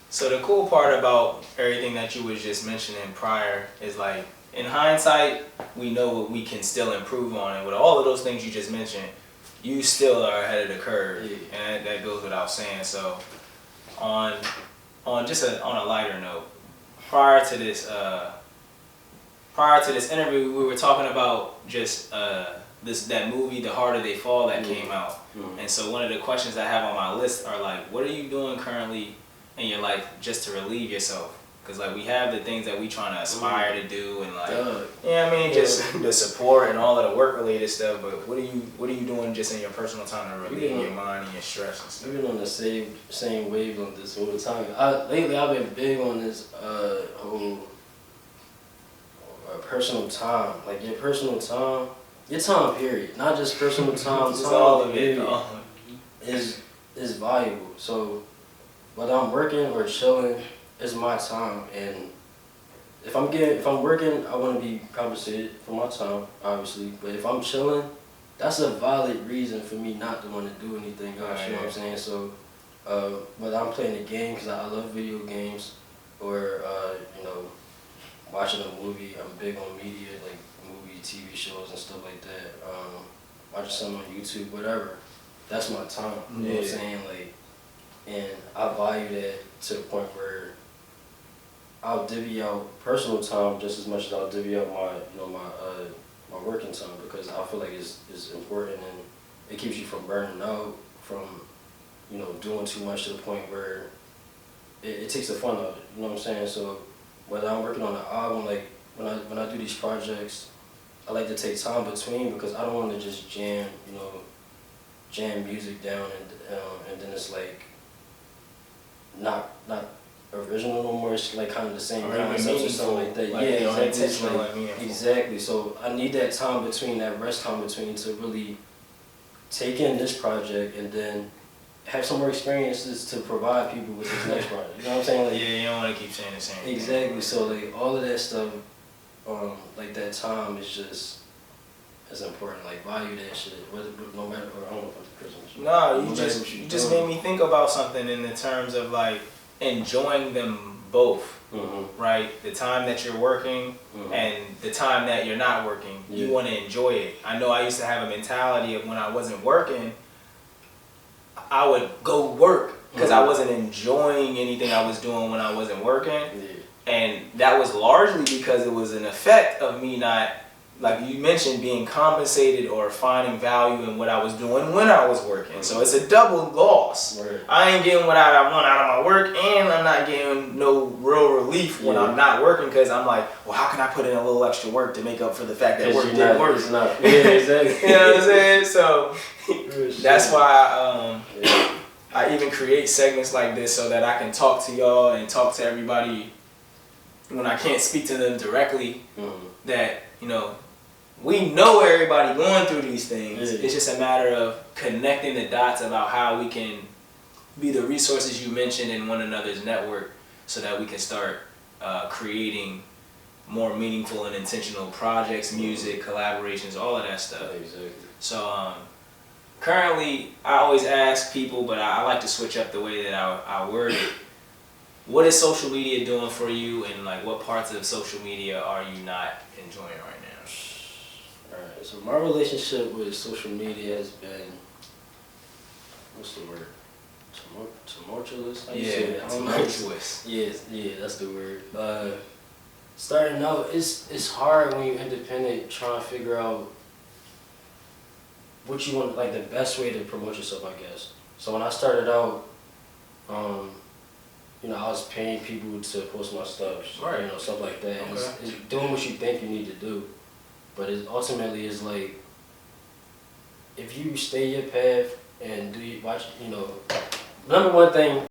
So the cool part about everything that you was just mentioning prior is like, in hindsight, we know what we can still improve on, and with all of those things you just mentioned, you still are ahead of the curve, and that goes without saying. So, on on a lighter note, prior to this interview, we were talking about just that movie, The Harder They Fall, that came out, and so one of the questions I have on my list are like, what are you doing currently in your life just to relieve yourself? Because like we have the things that we trying to aspire to do, and like, just the support and all of the work related stuff. But what are you doing just in your personal time to relieve your mind and your stress and stuff? We've been on the same wavelength this whole time. Lately I've been big on this whole personal time, like your personal time, your time period, not just personal time. It's all of it. Is valuable. So whether I'm working or chilling, it's my time, and if I'm working, I want to be compensated for my time, obviously. But if I'm chilling, that's a valid reason for me not to want to do anything else. You know what I'm saying? So, whether I'm playing a game because I love video games, or watching a movie. I'm big on media, like movie, TV shows, and stuff like that. Watching something on YouTube, whatever. That's my time. You know what I'm saying? Like, and I value that to the point where I'll divvy out personal time just as much as I'll divvy out my working time, because I feel like it's important, and it keeps you from burning out, from doing too much to the point where it takes the fun out of it. You know what I'm saying? So whether I'm working on an album, like when I do these projects, I like to take time between, because I don't want to just jam music down and then it's like not original no more. It's like kind of the same concept or something like that. Exactly. Exactly. So I need that time between, that rest time between, to really take in this project and then have some more experiences to provide people with this next project. You know what I'm saying? Like, you don't want to keep saying the same thing. Exactly. So like all of that stuff, like that time is just as important. Like value that shit. No matter, or I don't know if it's Christmas. No, you just made me think about something in the terms of like enjoying them both. Right? The time that you're working and the time that you're not working, you want to enjoy it. I know I used to have a mentality of when I wasn't working, I would go work because I wasn't enjoying anything I was doing when I wasn't working. And that was largely because it was an effect of me not, like you mentioned, being compensated or finding value in what I was doing when I was working. So it's a double loss. I ain't getting what I want out of my work, and I'm not getting no real relief when I'm not working, because I'm like, well, how can I put in a little extra work to make up for the fact that work didn't work? Exactly. You know what I'm saying? So that's why I even create segments like this, so that I can talk to y'all and talk to everybody when I can't speak to them directly. That, we know everybody going through these things. It's just a matter of connecting the dots about how we can be the resources you mentioned in one another's network, so that we can start creating more meaningful and intentional projects, music, collaborations, all of that stuff. Exactly. So currently, I always ask people, but I like to switch up the way that I word it. What is social media doing for you, and like what parts of social media are you not enjoying right now? Alright, so my relationship with social media has been, what's the word? Tumultuous? Tumultuous. Yeah, that's the word. Starting out, it's hard when you're independent, trying to figure out what you want, like the best way to promote yourself, I guess. So when I started out, I was paying people to post my stuff, stuff like that. Okay. It's doing what you think you need to do, but ultimately it's like, if you stay your path and number one thing